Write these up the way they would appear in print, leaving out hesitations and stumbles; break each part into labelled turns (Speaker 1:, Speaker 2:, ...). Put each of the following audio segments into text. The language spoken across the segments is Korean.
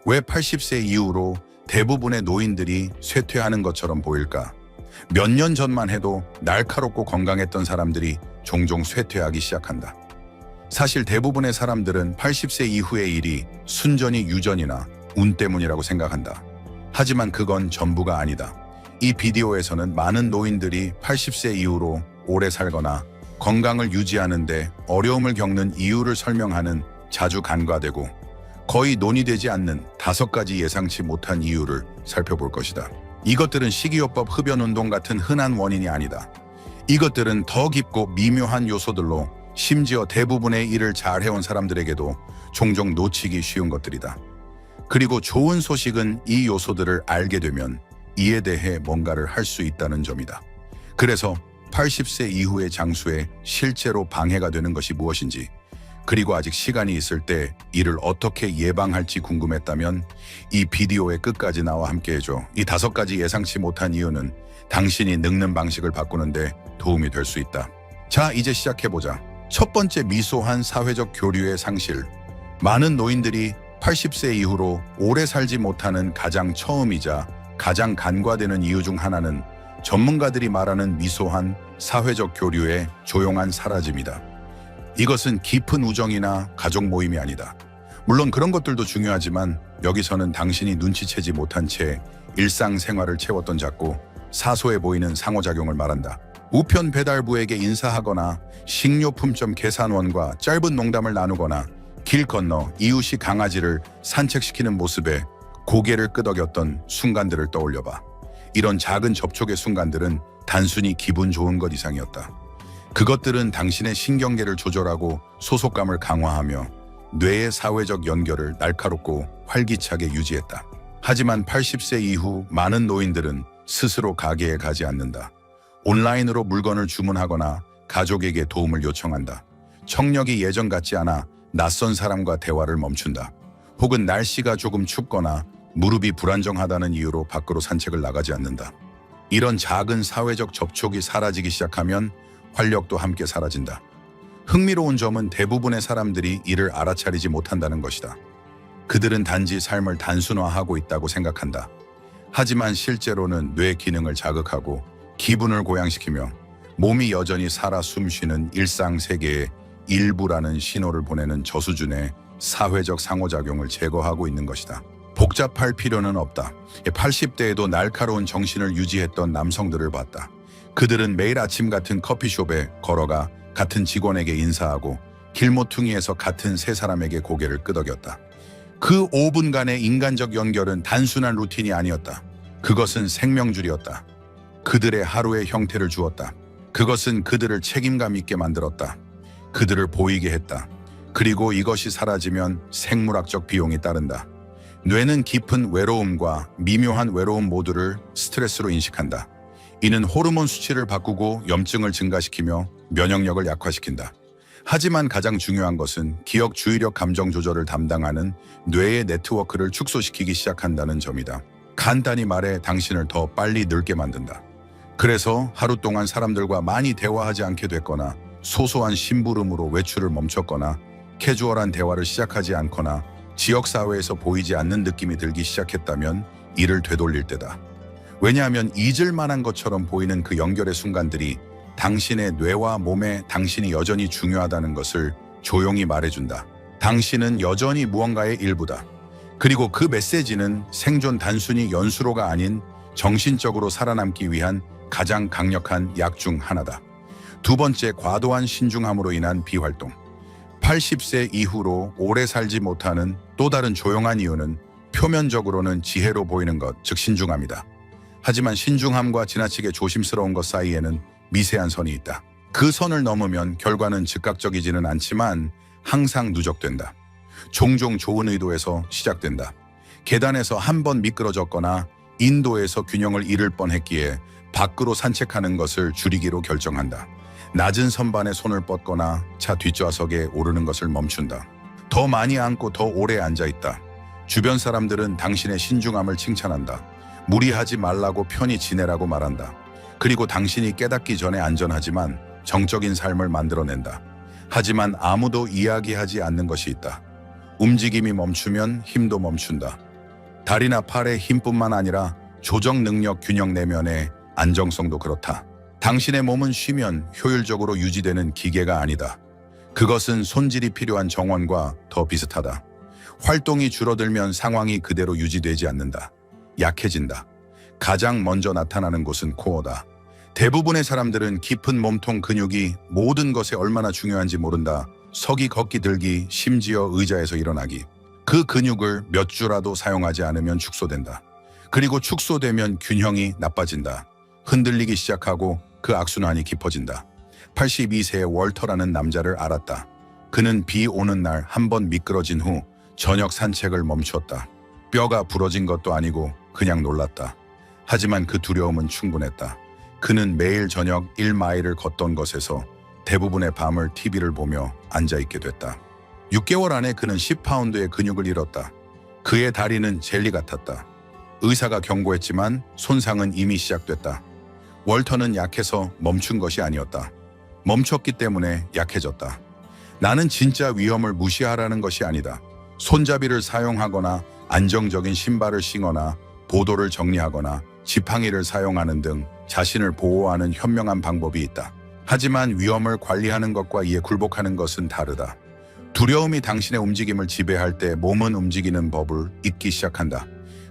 Speaker 1: 왜 80세 이후로 대부분의 노인들이 쇠퇴하는 것처럼 보일까? 몇 년 전만 해도 날카롭고 건강했던 사람들이 종종 쇠퇴하기 시작한다. 사실 대부분의 사람들은 80세 이후의 일이 순전히 유전이나 운 때문이라고 생각한다. 하지만 그건 전부가 아니다. 이 비디오에서는 많은 노인들이 80세 이후로 오래 살거나 건강을 유지하는 데 어려움을 겪는 이유를 설명하는 자주 간과되고 거의 논의되지 않는 5가지 예상치 못한 이유를 살펴볼 것이다. 이것들은 식이요법 흡연운동 같은 흔한 원인이 아니다. 이것들은 더 깊고 미묘한 요소들로 심지어 대부분의 일을 잘 해온 사람들에게도 종종 놓치기 쉬운 것들이다. 그리고 좋은 소식은 이 요소들을 알게 되면 이에 대해 뭔가를 할 수 있다는 점이다. 그래서 80세 이후의 장수에 실제로 방해가 되는 것이 무엇인지, 그리고 아직 시간이 있을 때 이를 어떻게 예방할지 궁금했다면 이 비디오의 끝까지 나와 함께해줘. 이 5가지 예상치 못한 이유는 당신이 늙는 방식을 바꾸는데 도움이 될 수 있다. 자, 이제 시작해보자. 첫 번째, 미소한 사회적 교류의 상실. 많은 노인들이 80세 이후로 오래 살지 못하는 가장 처음이자 가장 간과되는 이유 중 하나는 전문가들이 말하는 미소한 사회적 교류의 조용한 사라짐이다. 이것은 깊은 우정이나 가족 모임이 아니다. 물론 그런 것들도 중요하지만 여기서는 당신이 눈치채지 못한 채 일상생활을 채웠던 작고 사소해 보이는 상호작용을 말한다. 우편 배달부에게 인사하거나 식료품점 계산원과 짧은 농담을 나누거나 길 건너 이웃이 강아지를 산책시키는 모습에 고개를 끄덕였던 순간들을 떠올려봐. 이런 작은 접촉의 순간들은 단순히 기분 좋은 것 이상이었다. 그것들은 당신의 신경계를 조절하고 소속감을 강화하며 뇌의 사회적 연결을 날카롭고 활기차게 유지했다. 하지만 80세 이후 많은 노인들은 스스로 가게에 가지 않는다. 온라인으로 물건을 주문하거나 가족에게 도움을 요청한다. 청력이 예전 같지 않아 낯선 사람과 대화를 멈춘다. 혹은 날씨가 조금 춥거나 무릎이 불안정하다는 이유로 밖으로 산책을 나가지 않는다. 이런 작은 사회적 접촉이 사라지기 시작하면 활력도 함께 사라진다. 흥미로운 점은 대부분의 사람들이 이를 알아차리지 못한다는 것이다. 그들은 단지 삶을 단순화하고 있다고 생각한다. 하지만 실제로는 뇌 기능을 자극하고 기분을 고양시키며 몸이 여전히 살아 숨쉬는 일상 세계의 일부라는 신호를 보내는 저수준의 사회적 상호작용을 제거하고 있는 것이다. 복잡할 필요는 없다. 80대에도 날카로운 정신을 유지했던 남성들을 봤다. 그들은 매일 아침 같은 커피숍에 걸어가 같은 직원에게 인사하고 길모퉁이에서 같은 세 사람에게 고개를 끄덕였다. 그 5분간의 인간적 연결은 단순한 루틴이 아니었다. 그것은 생명줄이었다. 그들의 하루의 형태를 주었다. 그것은 그들을 책임감 있게 만들었다. 그들을 보이게 했다. 그리고 이것이 사라지면 생물학적 비용이 따른다. 뇌는 깊은 외로움과 미묘한 외로움 모두를 스트레스로 인식한다. 이는 호르몬 수치를 바꾸고 염증을 증가시키며 면역력을 약화시킨다. 하지만 가장 중요한 것은 기억, 주의력, 감정 조절을 담당하는 뇌의 네트워크를 축소시키기 시작한다는 점이다. 간단히 말해 당신을 더 빨리 늙게 만든다. 그래서 하루 동안 사람들과 많이 대화하지 않게 됐거나 소소한 심부름으로 외출을 멈췄거나 캐주얼한 대화를 시작하지 않거나 지역사회에서 보이지 않는 느낌이 들기 시작했다면 이를 되돌릴 때다. 왜냐하면 잊을 만한 것처럼 보이는 그 연결의 순간들이 당신의 뇌와 몸에 당신이 여전히 중요하다는 것을 조용히 말해준다. 당신은 여전히 무언가의 일부다. 그리고 그 메시지는 생존 단순히 연수로가 아닌 정신적으로 살아남기 위한 가장 강력한 약 중 하나다. 두 번째, 과도한 신중함으로 인한 비활동. 80세 이후로 오래 살지 못하는 또 다른 조용한 이유는 표면적으로는 지혜로 보이는 것, 즉 신중함이다. 하지만 신중함과 지나치게 조심스러운 것 사이에는 미세한 선이 있다. 그 선을 넘으면 결과는 즉각적이지는 않지만 항상 누적된다. 종종 좋은 의도에서 시작된다. 계단에서 한 번 미끄러졌거나 인도에서 균형을 잃을 뻔했기에 밖으로 산책하는 것을 줄이기로 결정한다. 낮은 선반에 손을 뻗거나 차 뒷좌석에 오르는 것을 멈춘다. 더 많이 앉고 더 오래 앉아있다. 주변 사람들은 당신의 신중함을 칭찬한다. 무리하지 말라고 편히 지내라고 말한다. 그리고 당신이 깨닫기 전에 안전하지만 정적인 삶을 만들어낸다. 하지만 아무도 이야기하지 않는 것이 있다. 움직임이 멈추면 힘도 멈춘다. 다리나 팔의 힘뿐만 아니라 조정 능력, 균형 내면의 안정성도 그렇다. 당신의 몸은 쉬면 효율적으로 유지되는 기계가 아니다. 그것은 손질이 필요한 정원과 더 비슷하다. 활동이 줄어들면 상황이 그대로 유지되지 않는다. 약해진다. 가장 먼저 나타나는 곳은 코어다. 대부분의 사람들은 깊은 몸통 근육이 모든 것에 얼마나 중요한지 모른다. 서기, 걷기, 들기, 심지어 의자에서 일어나기. 그 근육을 몇 주라도 사용하지 않으면 축소된다. 그리고 축소되면 균형이 나빠진다. 흔들리기 시작하고 그 악순환이 깊어진다. 82세의 월터라는 남자를 알았다. 그는 비 오는 날 한 번 미끄러진 후 저녁 산책을 멈췄다. 뼈가 부러진 것도 아니고 그냥 놀랐다. 하지만 그 두려움은 충분했다. 그는 매일 저녁 1마일을 걷던 것에서 대부분의 밤을 TV를 보며 앉아있게 됐다. 6개월 안에 그는 10파운드의 근육을 잃었다. 그의 다리는 젤리 같았다. 의사가 경고했지만 손상은 이미 시작됐다. 월터는 약해서 멈춘 것이 아니었다. 멈췄기 때문에 약해졌다. 나는 진짜 위험을 무시하라는 것이 아니다. 손잡이를 사용하거나 안정적인 신발을 신거나 보도를 정리하거나 지팡이를 사용하는 등 자신을 보호하는 현명한 방법이 있다. 하지만 위험을 관리하는 것과 이에 굴복하는 것은 다르다. 두려움이 당신의 움직임을 지배할 때 몸은 움직이는 법을 잊기 시작한다.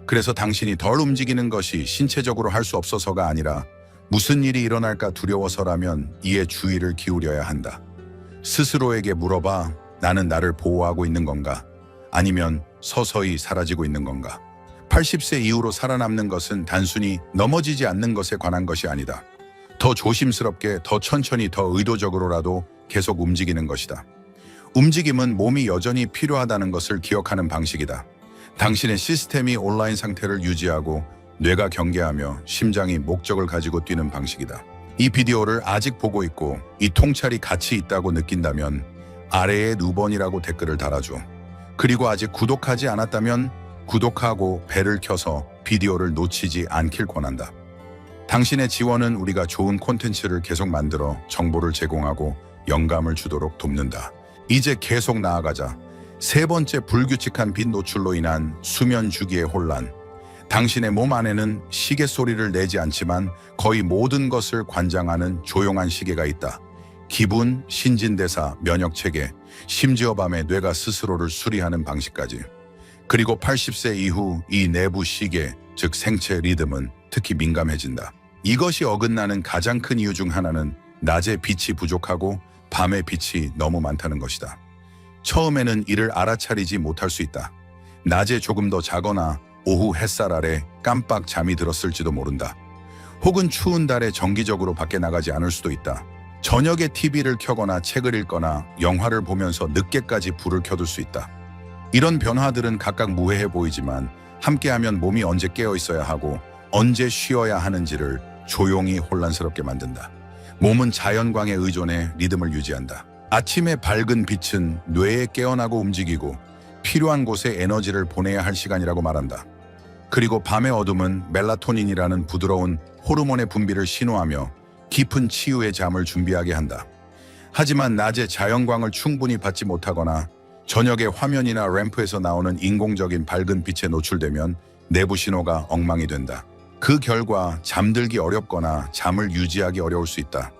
Speaker 1: 그래서 당신이 덜 움직이는 것이 신체적으로 할 수 없어서가 아니라 무슨 일이 일어날까 두려워서라면 이에 주의를 기울여야 한다. 스스로에게 물어봐. 나는 나를 보호하고 있는 건가? 아니면 서서히 사라지고 있는 건가? 80세 이후로 살아남는 것은 단순히 넘어지지 않는 것에 관한 것이 아니다. 더 조심스럽게, 더 천천히, 더 의도적으로라도 계속 움직이는 것이다. 움직임은 몸이 여전히 필요하다는 것을 기억하는 방식이다. 당신의 시스템이 온라인 상태를 유지하고 뇌가 경계하며 심장이 목적을 가지고 뛰는 방식이다. 이 비디오를 아직 보고 있고 이 통찰이 가치 있다고 느낀다면 아래에 누번이라고 댓글을 달아줘. 그리고 아직 구독하지 않았다면 구독하고 벨을 켜서 비디오를 놓치지 않길 권한다. 당신의 지원은 우리가 좋은 콘텐츠를 계속 만들어 정보를 제공하고 영감을 주도록 돕는다. 이제 계속 나아가자. 세 번째, 불규칙한 빛 노출로 인한 수면 주기의 혼란. 당신의 몸 안에는 시계 소리를 내지 않지만 거의 모든 것을 관장하는 조용한 시계가 있다. 기분, 신진대사, 면역체계, 심지어 밤에 뇌가 스스로를 수리하는 방식까지. 그리고 80세 이후 이 내부 시계, 즉 생체 리듬은 특히 민감해진다. 이것이 어긋나는 가장 큰 이유 중 하나는 낮에 빛이 부족하고 밤에 빛이 너무 많다는 것이다. 처음에는 이를 알아차리지 못할 수 있다. 낮에 조금 더 자거나 오후 햇살 아래 깜빡 잠이 들었을지도 모른다. 혹은 추운 달에 정기적으로 밖에 나가지 않을 수도 있다. 저녁에 TV를 켜거나 책을 읽거나 영화를 보면서 늦게까지 불을 켜둘 수 있다. 이런 변화들은 각각 무해해 보이지만 함께하면 몸이 언제 깨어 있어야 하고 언제 쉬어야 하는지를 조용히 혼란스럽게 만든다. 몸은 자연광에 의존해 리듬을 유지한다. 아침의 밝은 빛은 뇌에 깨어나고 움직이고 필요한 곳에 에너지를 보내야 할 시간이라고 말한다. 그리고 밤의 어둠은 멜라토닌이라는 부드러운 호르몬의 분비를 신호하며 깊은 치유의 잠을 준비하게 한다. 하지만 낮에 자연광을 충분히 받지 못하거나 저녁에 화면이나 램프에서 나오는 인공적인 밝은 빛에 노출되면 내부 신호가 엉망이 된다. 그 결과 잠들기 어렵거나 잠을 유지하기 어려울 수 있다.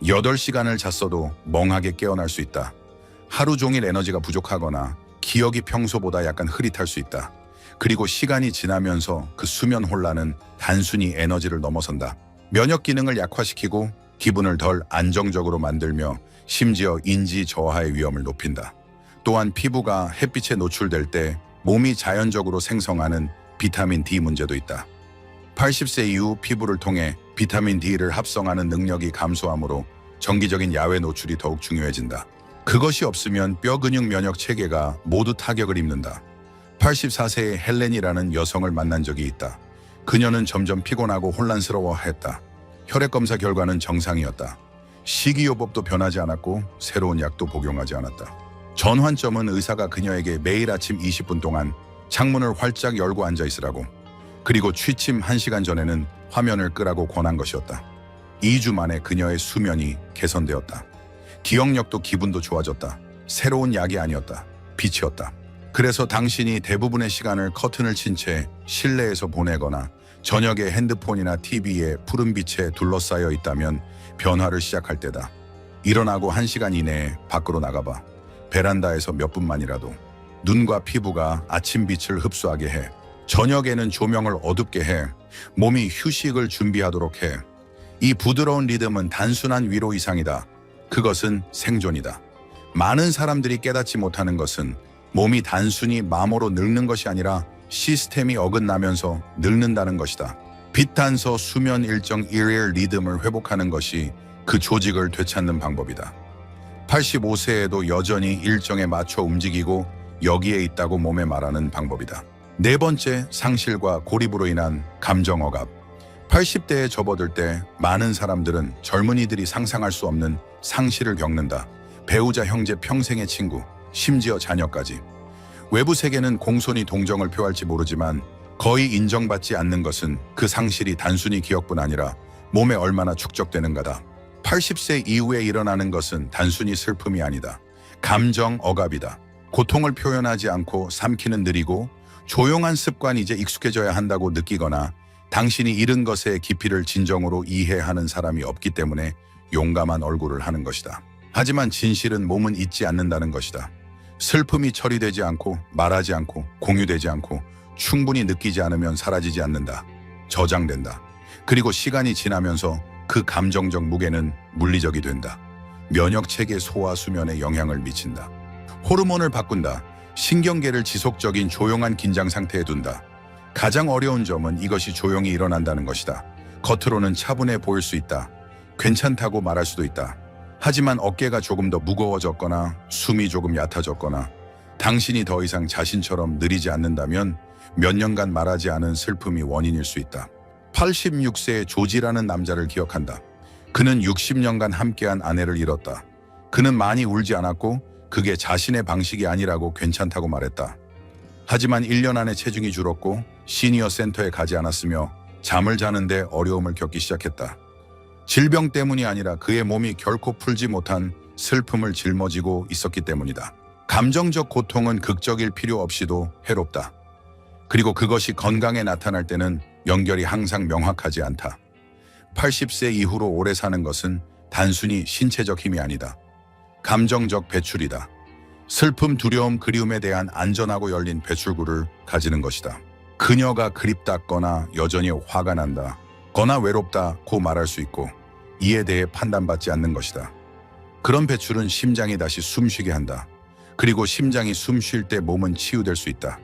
Speaker 1: 8시간을 잤어도 멍하게 깨어날 수 있다. 하루 종일 에너지가 부족하거나 기억이 평소보다 약간 흐릿할 수 있다. 그리고 시간이 지나면서 그 수면 혼란은 단순히 에너지를 넘어선다. 면역 기능을 약화시키고 기분을 덜 안정적으로 만들며 심지어 인지 저하의 위험을 높인다. 또한 피부가 햇빛에 노출될 때 몸이 자연적으로 생성하는 비타민 D 문제도 있다. 80세 이후 피부를 통해 비타민 D를 합성하는 능력이 감소하므로 정기적인 야외 노출이 더욱 중요해진다. 그것이 없으면 뼈 근육 면역 체계가 모두 타격을 입는다. 84세의 헬렌이라는 여성을 만난 적이 있다. 그녀는 점점 피곤하고 혼란스러워했다. 혈액검사 결과는 정상이었다. 식이요법도 변하지 않았고 새로운 약도 복용하지 않았다. 전환점은 의사가 그녀에게 매일 아침 20분 동안 창문을 활짝 열고 앉아 있으라고, 그리고 취침 1시간 전에는 화면을 끄라고 권한 것이었다. 2주 만에 그녀의 수면이 개선되었다. 기억력도 기분도 좋아졌다. 새로운 약이 아니었다. 빛이었다. 그래서 당신이 대부분의 시간을 커튼을 친 채 실내에서 보내거나 저녁에 핸드폰이나 TV에 푸른 빛에 둘러싸여 있다면 변화를 시작할 때다. 일어나고 1시간 이내에 밖으로 나가봐. 베란다에서 몇 분만이라도. 눈과 피부가 아침 빛을 흡수하게 해. 저녁에는 조명을 어둡게 해. 몸이 휴식을 준비하도록 해. 이 부드러운 리듬은 단순한 위로 이상이다. 그것은 생존이다. 많은 사람들이 깨닫지 못하는 것은 몸이 단순히 마모로 늙는 것이 아니라 시스템이 어긋나면서 늙는다는 것이다. 빛 단서 수면 일정 일일 리듬을 회복하는 것이 그 조직을 되찾는 방법이다. 85세에도 여전히 일정에 맞춰 움직이고 여기에 있다고 몸에 말하는 방법이다. 네 번째, 상실과 고립으로 인한 감정 억압. 80대에 접어들 때 많은 사람들은 젊은이들이 상상할 수 없는 상실을 겪는다. 배우자, 형제, 평생의 친구, 심지어 자녀까지. 외부 세계는 공손히 동정을 표할지 모르지만 거의 인정받지 않는 것은 그 상실이 단순히 기억뿐 아니라 몸에 얼마나 축적되는가다. 80세 이후에 일어나는 것은 단순히 슬픔이 아니다. 감정 억압이다. 고통을 표현하지 않고 삼키는 느리고 조용한 습관이 이제 익숙해져야 한다고 느끼거나 당신이 잃은 것의 깊이를 진정으로 이해하는 사람이 없기 때문에 용감한 얼굴을 하는 것이다. 하지만 진실은 몸은 잊지 않는다는 것이다. 슬픔이 처리되지 않고 말하지 않고 공유되지 않고 충분히 느끼지 않으면 사라지지 않는다. 저장된다. 그리고 시간이 지나면서 그 감정적 무게는 물리적이 된다. 면역체계 소화 수면에 영향을 미친다. 호르몬을 바꾼다. 신경계를 지속적인 조용한 긴장 상태에 둔다. 가장 어려운 점은 이것이 조용히 일어난다는 것이다. 겉으로는 차분해 보일 수 있다. 괜찮다고 말할 수도 있다. 하지만 어깨가 조금 더 무거워졌거나 숨이 조금 얕아졌거나 당신이 더 이상 자신처럼 느리지 않는다면 몇 년간 말하지 않은 슬픔이 원인일 수 있다. 86세의 조지라는 남자를 기억한다. 그는 60년간 함께한 아내를 잃었다. 그는 많이 울지 않았고 그게 자신의 방식이 아니라고 괜찮다고 말했다. 하지만 1년 안에 체중이 줄었고 시니어 센터에 가지 않았으며 잠을 자는데 어려움을 겪기 시작했다. 질병 때문이 아니라 그의 몸이 결코 풀지 못한 슬픔을 짊어지고 있었기 때문이다. 감정적 고통은 극적일 필요 없이도 해롭다. 그리고 그것이 건강에 나타날 때는 연결이 항상 명확하지 않다. 80세 이후로 오래 사는 것은 단순히 신체적 힘이 아니다. 감정적 배출이다. 슬픔, 두려움, 그리움에 대한 안전하고 열린 배출구를 가지는 것이다. 그녀가 그립다거나 여전히 화가 난다 거나 외롭다고 말할 수 있고 이에 대해 판단받지 않는 것이다. 그런 배출은 심장이 다시 숨쉬게 한다. 그리고 심장이 숨 쉴 때 몸은 치유될 수 있다.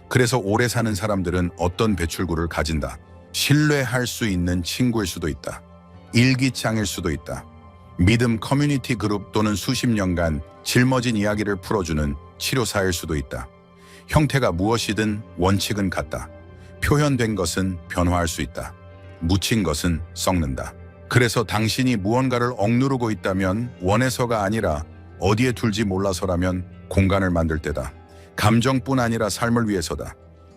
Speaker 1: 그래서 오래 사는 사람들은 어떤 배출구를 가진다. 신뢰할 수 있는 친구일 수도 있다. 일기장일 수도 있다. 믿음 커뮤니티 그룹 또는 수십 년간 짊어진 이야기를 풀어주는 치료사일 수도 있다. 형태가 무엇이든 원칙은 같다. 표현된 것은 변화할 수 있다. 묻힌 것은 썩는다. 그래서 당신이 무언가를 억누르고 있다면 원해서가 아니라 어디에 둘지 몰라서라면 공간을 만들 때다. 감정뿐 아니라 삶을 위해서다.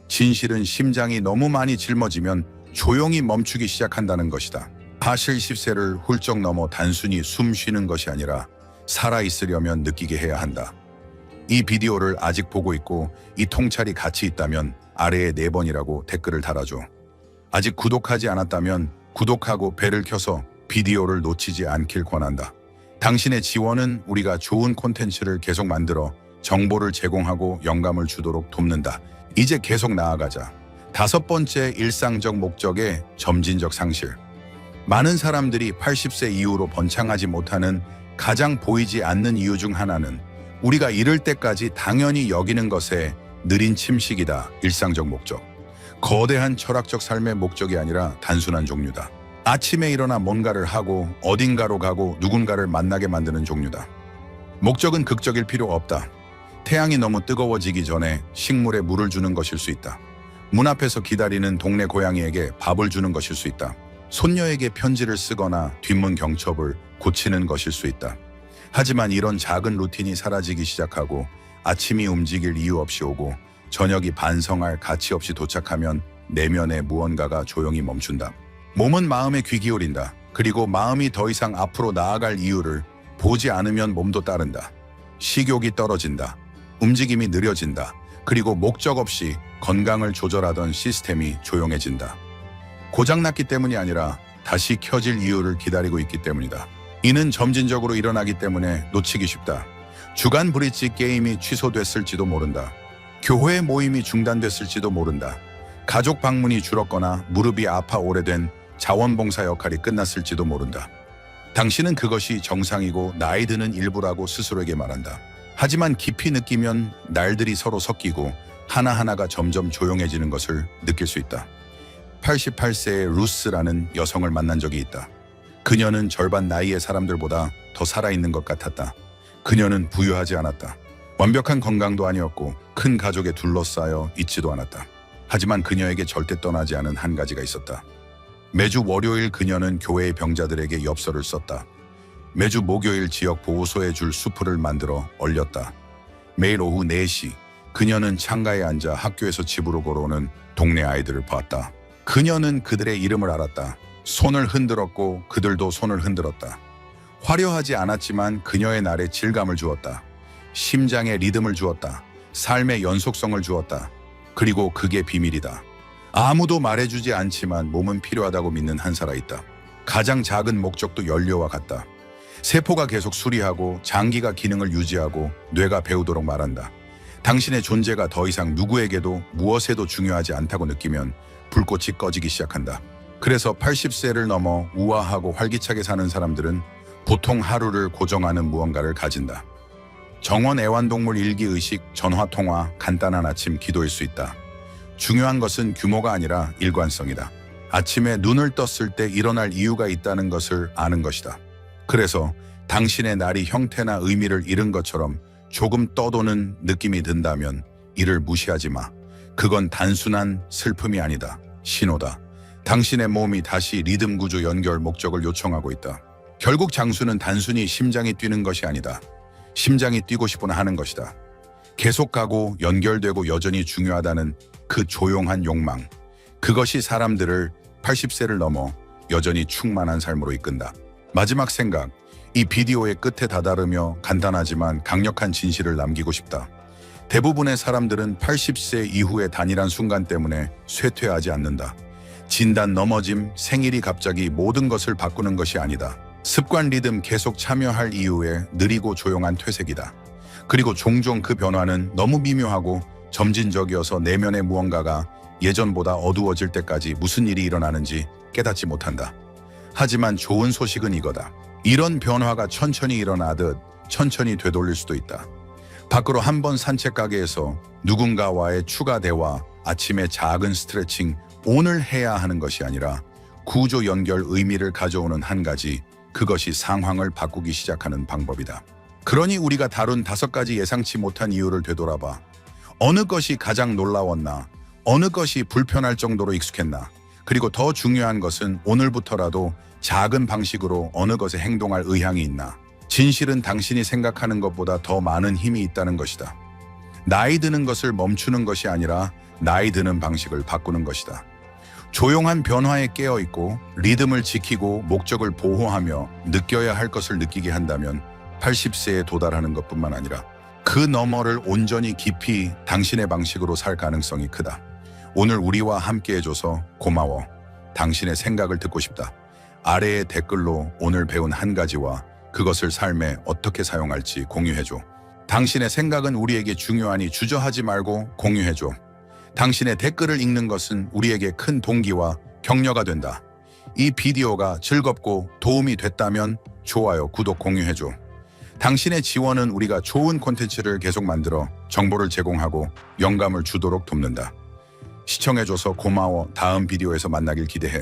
Speaker 1: 진실은 심장이 너무 많이 짊어지면 조용히 멈추기 시작한다는 것이다. 40세를 훌쩍 넘어 단순히 숨 쉬는 것이 아니라 살아있으려면 느끼게 해야 한다. 이 비디오를 아직 보고 있고 이 통찰이 같이 있다면 아래에 4번이라고 댓글을 달아줘. 아직 구독하지 않았다면 구독하고 벨을 켜서 비디오를 놓치지 않길 권한다. 당신의 지원은 우리가 좋은 콘텐츠를 계속 만들어 정보를 제공하고 영감을 주도록 돕는다. 이제 계속 나아가자. 5번째, 일상적 목적의 점진적 상실. 많은 사람들이 80세 이후로 번창하지 못하는 가장 보이지 않는 이유 중 하나는 우리가 이를 때까지 당연히 여기는 것에 느린 침식이다. 일상적 목적. 거대한 철학적 삶의 목적이 아니라 단순한 종류다. 아침에 일어나 뭔가를 하고 어딘가로 가고 누군가를 만나게 만드는 종류다. 목적은 극적일 필요 없다. 태양이 너무 뜨거워지기 전에 식물에 물을 주는 것일 수 있다. 문 앞에서 기다리는 동네 고양이에게 밥을 주는 것일 수 있다. 손녀에게 편지를 쓰거나 뒷문 경첩을 고치는 것일 수 있다. 하지만 이런 작은 루틴이 사라지기 시작하고 아침이 움직일 이유 없이 오고 저녁이 반성할 가치 없이 도착하면 내면에 무언가가 조용히 멈춘다. 몸은 마음에 귀 기울인다. 그리고 마음이 더 이상 앞으로 나아갈 이유를 보지 않으면 몸도 따른다. 식욕이 떨어진다. 움직임이 느려진다. 그리고 목적 없이 건강을 조절하던 시스템이 조용해진다. 고장났기 때문이 아니라 다시 켜질 이유를 기다리고 있기 때문이다. 이는 점진적으로 일어나기 때문에 놓치기 쉽다. 주간 브릿지 게임이 취소됐을지도 모른다. 교회 모임이 중단됐을지도 모른다. 가족 방문이 줄었거나 무릎이 아파 오래된 자원봉사 역할이 끝났을지도 모른다. 당신은 그것이 정상이고 나이 드는 일부라고 스스로에게 말한다. 하지만 깊이 느끼면 날들이 서로 섞이고 하나하나가 점점 조용해지는 것을 느낄 수 있다. 88세의 루스라는 여성을 만난 적이 있다. 그녀는 절반 나이의 사람들보다 더 살아있는 것 같았다. 그녀는 부유하지 않았다. 완벽한 건강도 아니었고 큰 가족에 둘러싸여 있지도 않았다. 하지만 그녀에게 절대 떠나지 않은 한 가지가 있었다. 매주 월요일 그녀는 교회의 병자들에게 엽서를 썼다. 매주 목요일 지역 보호소에 줄 수프를 만들어 얼렸다. 매일 오후 4시 그녀는 창가에 앉아 학교에서 집으로 걸어오는 동네 아이들을 봤다. 그녀는 그들의 이름을 알았다. 손을 흔들었고 그들도 손을 흔들었다. 화려하지 않았지만 그녀의 날에 질감을 주었다. 심장에 리듬을 주었다. 삶의 연속성을 주었다. 그리고 그게 비밀이다. 아무도 말해주지 않지만 몸은 필요하다고 믿는 한 사람 있다. 가장 작은 목적도 연료와 같다. 세포가 계속 수리하고 장기가 기능을 유지하고 뇌가 배우도록 말한다. 당신의 존재가 더 이상 누구에게도 무엇에도 중요하지 않다고 느끼면 불꽃이 꺼지기 시작한다. 그래서 80세를 넘어 우아하고 활기차게 사는 사람들은 보통 하루를 고정하는 무언가를 가진다. 정원 애완동물 일기 의식, 전화 통화, 간단한 아침 기도일 수 있다. 중요한 것은 규모가 아니라 일관성이다. 아침에 눈을 떴을 때 일어날 이유가 있다는 것을 아는 것이다. 그래서 당신의 날이 형태나 의미를 잃은 것처럼 조금 떠도는 느낌이 든다면 이를 무시하지 마. 그건 단순한 슬픔이 아니다. 신호다. 당신의 몸이 다시 리듬 구조 연결 목적을 요청하고 있다. 결국 장수는 단순히 심장이 뛰는 것이 아니다. 심장이 뛰고 싶거나 하는 것이다. 계속 가고 연결되고 여전히 중요하다는 그 조용한 욕망. 그것이 사람들을 80세를 넘어 여전히 충만한 삶으로 이끈다. 마지막 생각. 이 비디오의 끝에 다다르며 간단하지만 강력한 진실을 남기고 싶다. 대부분의 사람들은 80세 이후의 단일한 순간 때문에 쇠퇴하지 않는다. 진단, 넘어짐, 생일이 갑자기 모든 것을 바꾸는 것이 아니다. 습관, 리듬, 계속 참여할 이유에 느리고 조용한 퇴색이다. 그리고 종종 그 변화는 너무 미묘하고 점진적이어서 내면의 무언가가 예전보다 어두워질 때까지 무슨 일이 일어나는지 깨닫지 못한다. 하지만 좋은 소식은 이거다. 이런 변화가 천천히 일어나듯 천천히 되돌릴 수도 있다. 밖으로 한번 산책 가게에서 누군가와의 추가 대화, 아침에 작은 스트레칭, 오늘 해야 하는 것이 아니라 구조 연결 의미를 가져오는 한 가지, 그것이 상황을 바꾸기 시작하는 방법이다. 그러니 우리가 다룬 5가지 예상치 못한 이유를 되돌아봐. 어느 것이 가장 놀라웠나? 어느 것이 불편할 정도로 익숙했나? 그리고 더 중요한 것은 오늘부터라도 작은 방식으로 어느 것에 행동할 의향이 있나? 진실은 당신이 생각하는 것보다 더 많은 힘이 있다는 것이다. 나이 드는 것을 멈추는 것이 아니라 나이 드는 방식을 바꾸는 것이다. 조용한 변화에 깨어있고 리듬을 지키고 목적을 보호하며 느껴야 할 것을 느끼게 한다면 80세에 도달하는 것뿐만 아니라 그 너머를 온전히 깊이 당신의 방식으로 살 가능성이 크다. 오늘 우리와 함께 해줘서 고마워. 당신의 생각을 듣고 싶다. 아래의 댓글로 오늘 배운 한 가지와 그것을 삶에 어떻게 사용할지 공유해줘. 당신의 생각은 우리에게 중요하니 주저하지 말고 공유해줘. 당신의 댓글을 읽는 것은 우리에게 큰 동기와 격려가 된다. 이 비디오가 즐겁고 도움이 됐다면 좋아요, 구독, 공유해줘. 당신의 지원은 우리가 좋은 콘텐츠를 계속 만들어 정보를 제공하고 영감을 주도록 돕는다. 시청해줘서 고마워. 다음 비디오에서 만나길 기대해.